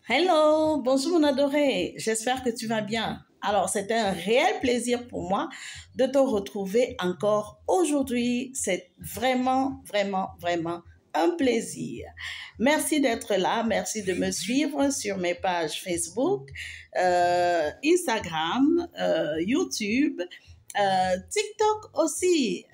Hello, bonjour mon adoré, j'espère que tu vas bien. Alors, c'est un réel plaisir pour moi de te retrouver encore aujourd'hui. C'est vraiment un plaisir. Merci d'être là, merci de me suivre sur mes pages Facebook, Instagram, YouTube, TikTok aussi.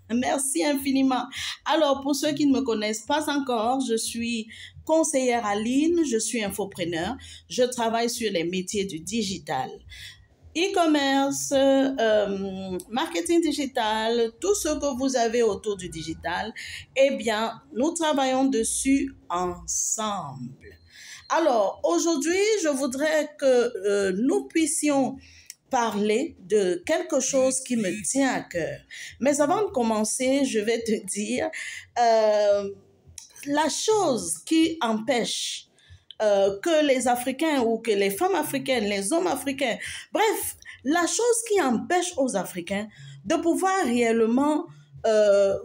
Merci infiniment. Alors, pour ceux qui ne me connaissent pas encore, je suis conseillère à ligne, je suis infopreneur, je travaille sur les métiers du digital. E-commerce, marketing digital, tout ce que vous avez autour du digital, eh bien, nous travaillons dessus ensemble. Alors, aujourd'hui, je voudrais que nous puissions parler de quelque chose qui me tient à cœur. Mais avant de commencer, je vais te dire la chose qui empêche que les Africains ou que les femmes africaines, les hommes africains, bref, la chose qui empêche aux Africains de pouvoir réellement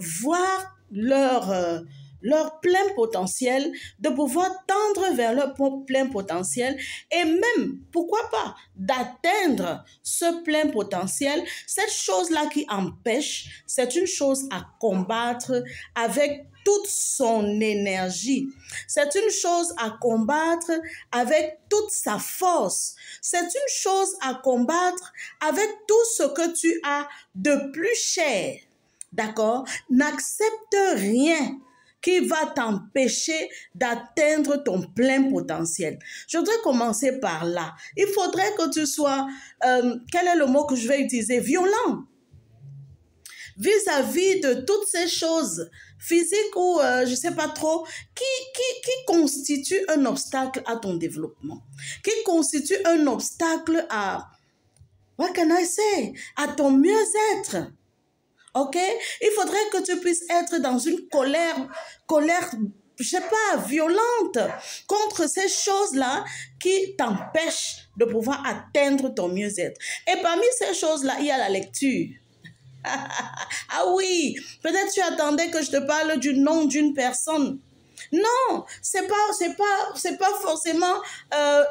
voir leur plein potentiel, de pouvoir tendre vers leur plein potentiel et même, pourquoi pas, d'atteindre ce plein potentiel. Cette chose-là qui empêche, c'est une chose à combattre avec toute son énergie. C'est une chose à combattre avec toute sa force. C'est une chose à combattre avec tout ce que tu as de plus cher. D'accord? N'accepte rien qui va t'empêcher d'atteindre ton plein potentiel. Je voudrais commencer par là. Il faudrait que tu sois, quel est le mot que je vais utiliser? Violent. Vis-à-vis de toutes ces choses physiques ou je ne sais pas trop, qui constituent un obstacle à ton développement, qui constituent un obstacle à, what can I say, à ton mieux-être. Ok? Il faudrait que tu puisses être dans une colère, je sais pas, violente contre ces choses-là qui t'empêchent de pouvoir atteindre ton mieux-être. Et parmi ces choses-là, il y a la lecture. Ah oui, peut-être tu attendais que je te parle du nom d'une personne. Non, c'est pas forcément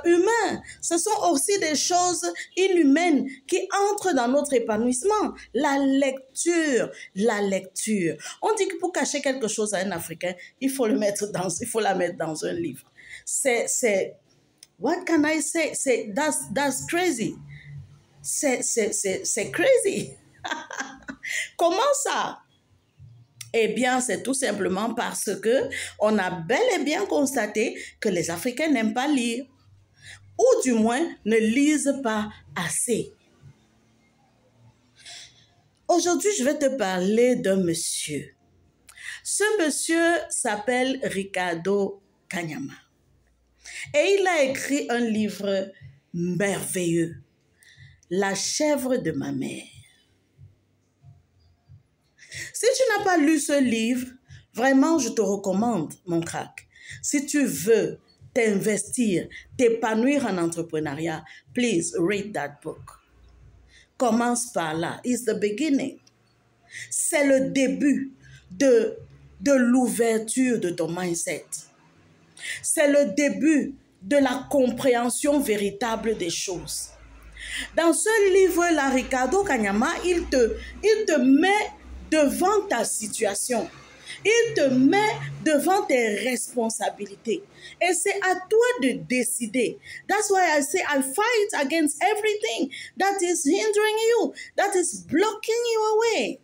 humain. Ce sont aussi des choses inhumaines qui entrent dans notre épanouissement. La lecture. On dit que pour cacher quelque chose à un Africain, il faut la mettre dans un livre. What can I say? That's crazy. C'est crazy. Comment ça? Eh bien, c'est tout simplement parce que on a bel et bien constaté que les Africains n'aiment pas lire, ou du moins ne lisent pas assez. Aujourd'hui, je vais te parler d'un monsieur. Ce monsieur s'appelle Ricardo Kanyama. Et il a écrit un livre merveilleux, La chèvre de ma mère. Si tu n'as pas lu ce livre, vraiment, je te recommande, mon crack. Si tu veux t'investir, t'épanouir en entrepreneuriat, please read that book. Commence par là. It's the beginning. C'est le début de l'ouverture de ton mindset. C'est le début de la compréhension véritable des choses. Dans ce livre-là, Ricardo Kanyama, il te met devant ta situation. Il te met devant tes responsabilités. Et c'est à toi de décider. That's why I say I fight against everything that is hindering you, that is blocking you away.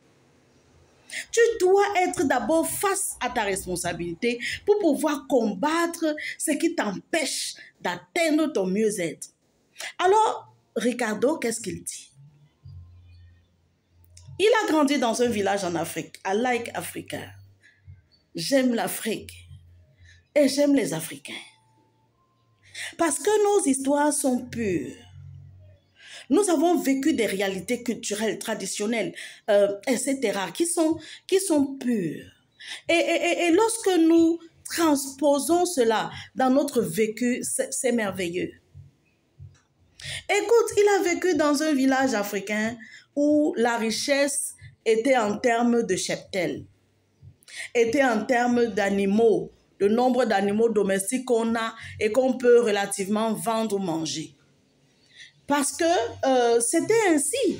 Tu dois être d'abord face à ta responsabilité pour pouvoir combattre ce qui t'empêche d'atteindre ton mieux-être. Alors, Ricardo, qu'est-ce qu'il dit? Il a grandi dans un village en Afrique. I like Africa. J'aime l'Afrique. Et j'aime les Africains. Parce que nos histoires sont pures. Nous avons vécu des réalités culturelles, traditionnelles, etc., qui sont pures. Et lorsque nous transposons cela dans notre vécu, c'est merveilleux. Écoute, il a vécu dans un village africain où la richesse était en termes de cheptel, était en termes d'animaux, le nombre d'animaux domestiques qu'on a et qu'on peut relativement vendre ou manger. Parce que c'était ainsi.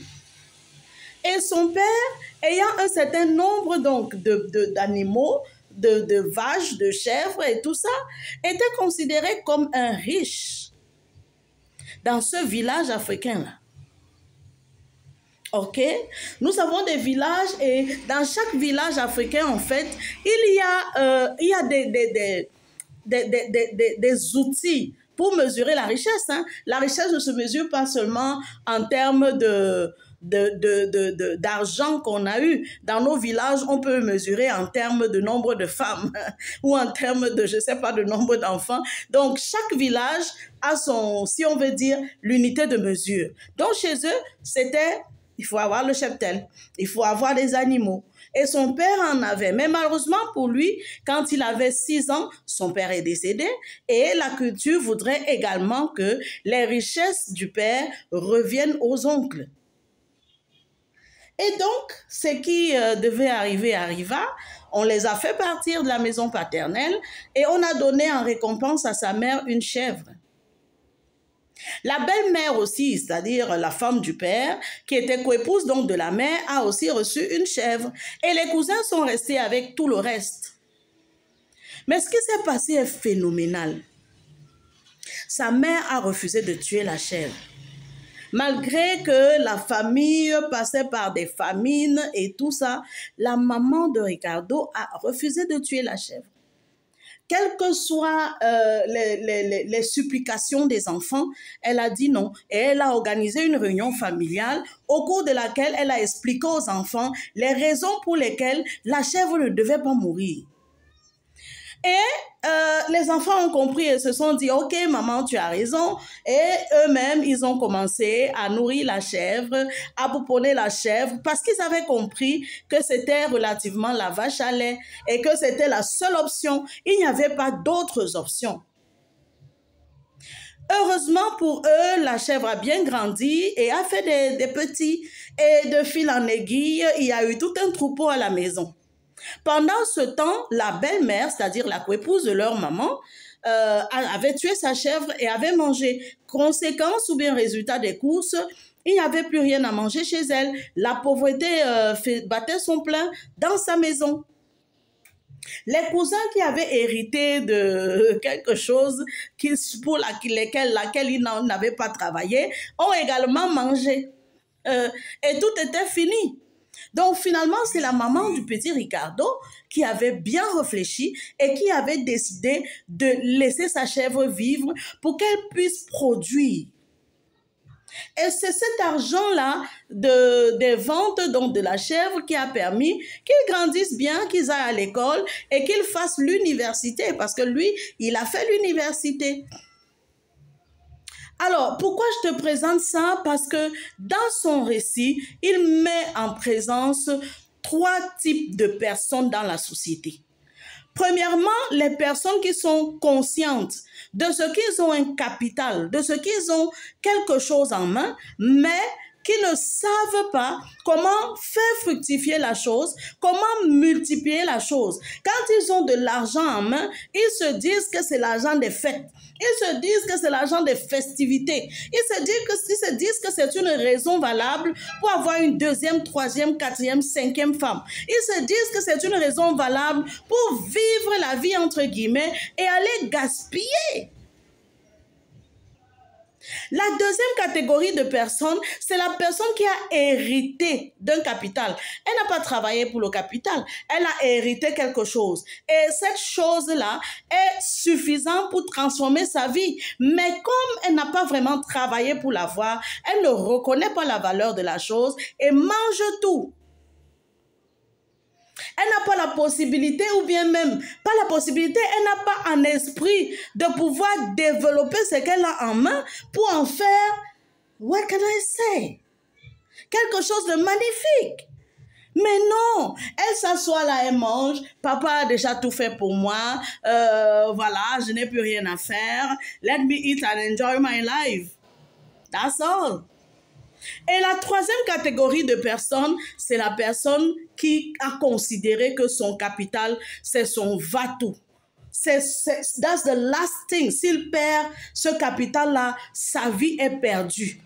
Et son père, ayant un certain nombre donc d'animaux, de vaches, de chèvres et tout ça, était considéré comme un riche dans ce village africain-là. Ok? Nous avons des villages et dans chaque village africain, en fait, il y a des outils pour mesurer la richesse. Hein. La richesse ne se mesure pas seulement en termes d'argent qu'on a eu. Dans nos villages, on peut mesurer en termes de nombre de femmes ou en termes de, je sais pas, de nombre d'enfants. Donc, chaque village a son, si on veut dire, l'unité de mesure. Donc, chez eux, c'était, il faut avoir le cheptel, il faut avoir des animaux. Et son père en avait. Mais malheureusement pour lui, quand il avait 6 ans, son père est décédé. Et la culture voudrait également que les richesses du père reviennent aux oncles. Et donc, ce qui devait arriver arriva. On les a fait partir de la maison paternelle et on a donné en récompense à sa mère une chèvre. La belle-mère aussi, c'est-à-dire la femme du père, qui était coépouse donc de la mère, a aussi reçu une chèvre. Et les cousins sont restés avec tout le reste. Mais ce qui s'est passé est phénoménal. Sa mère a refusé de tuer la chèvre. Malgré que la famille passait par des famines et tout ça, la maman de Ricardo a refusé de tuer la chèvre. Quelles que soient les supplications des enfants, elle a dit non. Et elle a organisé une réunion familiale au cours de laquelle elle a expliqué aux enfants les raisons pour lesquelles la chèvre ne devait pas mourir. Et les enfants ont compris et se sont dit, ok maman, tu as raison. Et eux-mêmes, ils ont commencé à nourrir la chèvre, à pouponner la chèvre, parce qu'ils avaient compris que c'était relativement la vache à lait et que c'était la seule option. Il n'y avait pas d'autres options. Heureusement pour eux, la chèvre a bien grandi et a fait des petits. Et de fil en aiguille, il y a eu tout un troupeau à la maison. Pendant ce temps, la belle-mère, c'est-à-dire la coépouse de leur maman, avait tué sa chèvre et avait mangé. Conséquence ou bien résultat des courses, il n'y avait plus rien à manger chez elle. La pauvreté battait son plein dans sa maison. Les cousins qui avaient hérité de quelque chose pour laquelle ils n'avaient pas travaillé ont également mangé. Et tout était fini. Donc finalement, c'est la maman du petit Ricardo qui avait bien réfléchi et qui avait décidé de laisser sa chèvre vivre pour qu'elle puisse produire. Et c'est cet argent-là des ventes donc de la chèvre qui a permis qu'ils grandissent bien, qu'ils aillent à l'école et qu'ils fassent l'université parce que lui, il a fait l'université. Alors, pourquoi je te présente ça? Parce que dans son récit, il met en présence 3 types de personnes dans la société. Premièrement, les personnes qui sont conscientes de ce qu'ils ont un capital, de ce qu'ils ont quelque chose en main, mais qui ne savent pas comment faire fructifier la chose, comment multiplier la chose. Quand ils ont de l'argent en main, ils se disent que c'est l'argent des fêtes. Ils se disent que c'est l'argent des festivités. Ils se disent que c'est une raison valable pour avoir une 2e, 3e, 4e, 5e femme. Ils se disent que c'est une raison valable pour vivre la vie entre guillemets et aller gaspiller. La 2e catégorie de personnes, c'est la personne qui a hérité d'un capital. Elle n'a pas travaillé pour le capital, elle a hérité quelque chose. Et cette chose-là est suffisante pour transformer sa vie. Mais comme elle n'a pas vraiment travaillé pour l'avoir, elle ne reconnaît pas la valeur de la chose et mange tout. Elle n'a pas la possibilité, ou bien même pas la possibilité, elle n'a pas en esprit de pouvoir développer ce qu'elle a en main pour en faire, what can I say? Quelque chose de magnifique. Mais non, elle s'assoit là, elle mange, papa a déjà tout fait pour moi, voilà, je n'ai plus rien à faire, let me eat and enjoy my life. That's all. Et la 3e catégorie de personnes, c'est la personne qui a considéré que son capital, c'est son va-tout. That's the last thing. S'il perd ce capital-là, sa vie est perdue.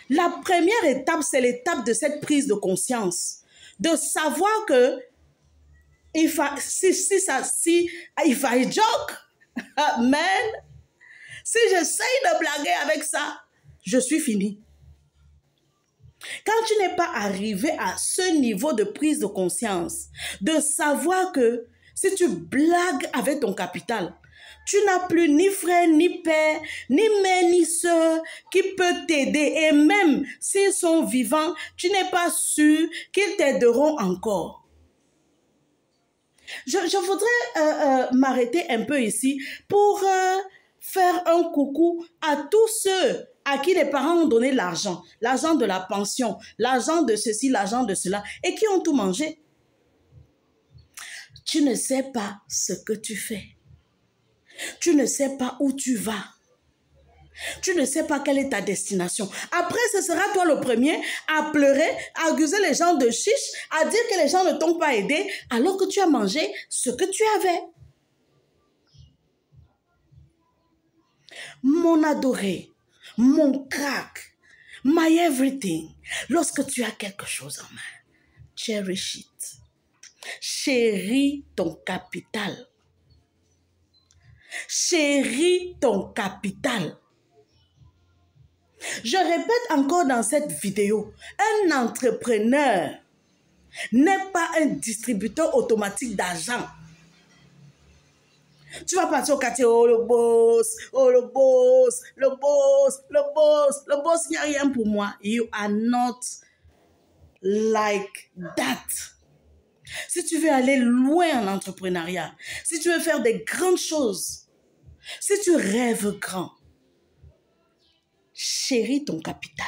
La première étape, c'est l'étape de cette prise de conscience. De savoir que if I joke, man, si j'essaye de blaguer avec ça, je suis fini. Quand tu n'es pas arrivé à ce niveau de prise de conscience, de savoir que si tu blagues avec ton capital, tu n'as plus ni frère, ni père, ni mère, ni soeur qui peut t'aider. Et même s'ils sont vivants, tu n'es pas sûr qu'ils t'aideront encore. Je voudrais m'arrêter un peu ici pour faire un coucou à tous ceux à qui les parents ont donné l'argent de la pension, l'argent de ceci, l'argent de cela, et qui ont tout mangé. Tu ne sais pas ce que tu fais. Tu ne sais pas où tu vas. Tu ne sais pas quelle est ta destination. Après, ce sera toi le premier à pleurer, à accuser les gens de chiche, à dire que les gens ne t'ont pas aidé, alors que tu as mangé ce que tu avais. Mon adoré, mon crack, my everything, lorsque tu as quelque chose en main, cherish it. Chéris ton capital. Chéris ton capital. Je répète encore dans cette vidéo, un entrepreneur n'est pas un distributeur automatique d'argent. Tu vas partir au quartier, oh le boss, le boss, il n'y a rien pour moi. You are not like that. Si tu veux aller loin en entrepreneuriat, si tu veux faire des grandes choses, si tu rêves grand, chéris ton capital.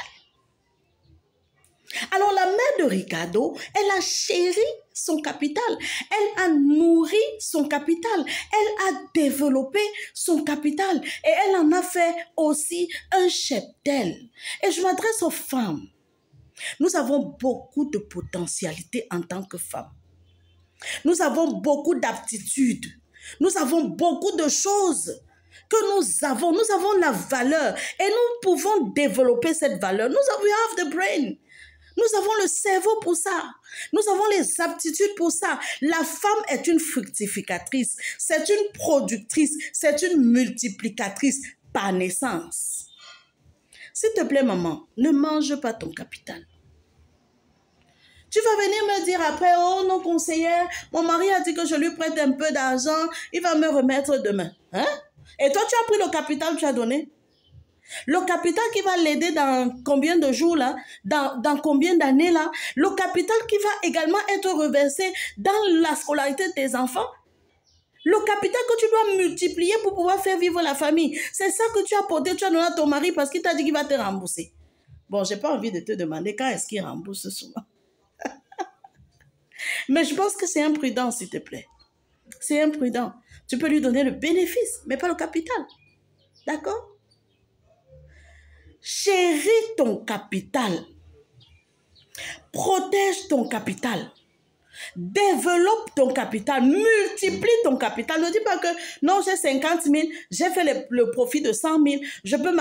Alors la mère de Ricardo, elle a chéri son capital, elle a nourri son capital, elle a développé son capital et elle en a fait aussi un cheptel. Et je m'adresse aux femmes. Nous avons beaucoup de potentialité en tant que femmes. Nous avons beaucoup d'aptitudes. Nous avons beaucoup de choses que nous avons la valeur et nous pouvons développer cette valeur. We have the brain. Nous avons le cerveau pour ça. Nous avons les aptitudes pour ça. La femme est une fructificatrice, c'est une productrice, c'est une multiplicatrice par naissance. S'il te plaît, maman, ne mange pas ton capital. Tu vas venir me dire après, oh non, conseillère, mon mari a dit que je lui prête un peu d'argent, il va me remettre demain. Hein? Et toi, tu as pris le capital que tu as donné? Le capital qui va l'aider dans combien de jours là, dans combien d'années là, le capital qui va également être reversé dans la scolarité de tes enfants, le capital que tu dois multiplier pour pouvoir faire vivre la famille, c'est ça que tu as porté, tu as donné à ton mari parce qu'il t'a dit qu'il va te rembourser. Bon, j'ai pas envie de te demander quand est-ce qu'il rembourse souvent. Mais je pense que c'est imprudent, s'il te plaît. C'est imprudent. Tu peux lui donner le bénéfice, mais pas le capital. D'accord? Chéris ton capital. Protège ton capital. Développe ton capital. Multiplie ton capital. Ne dis pas que non, j'ai 50 000, j'ai fait le profit de 100 000, je peux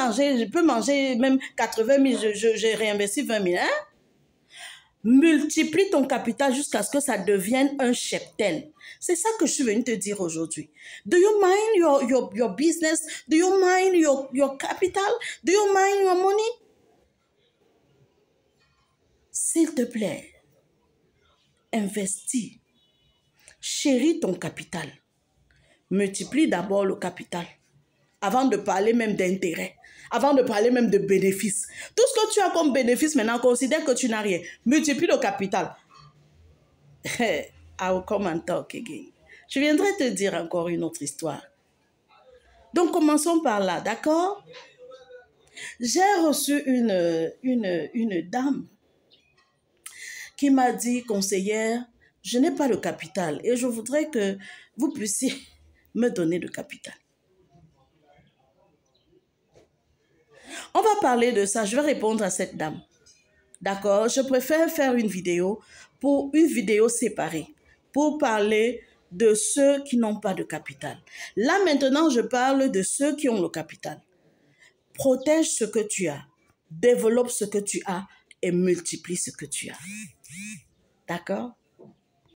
manger même 80 000, j'ai réinvesti 20 000. Hein? Multiplie ton capital jusqu'à ce que ça devienne un cheptel. C'est ça que je suis venue te dire aujourd'hui. Do you mind your business? Do you mind your capital? Do you mind your money? S'il te plaît, investis. Chéris ton capital. Multiplie d'abord le capital. Avant de parler même d'intérêt. Avant de parler même de bénéfices. Tout ce que tu as comme bénéfice maintenant, considère que tu n'as rien. Multiplie le capital. I will come and talk again. Je viendrai te dire encore une autre histoire. Donc, commençons par là, d'accord? J'ai reçu une dame qui m'a dit, conseillère, je n'ai pas le capital et je voudrais que vous puissiez me donner le capital. On va parler de ça. Je vais répondre à cette dame. D'accord? Je préfère faire une vidéo séparée pour parler de ceux qui n'ont pas de capital. Là, maintenant, je parle de ceux qui ont le capital. Protège ce que tu as, développe ce que tu as et multiplie ce que tu as. D'accord?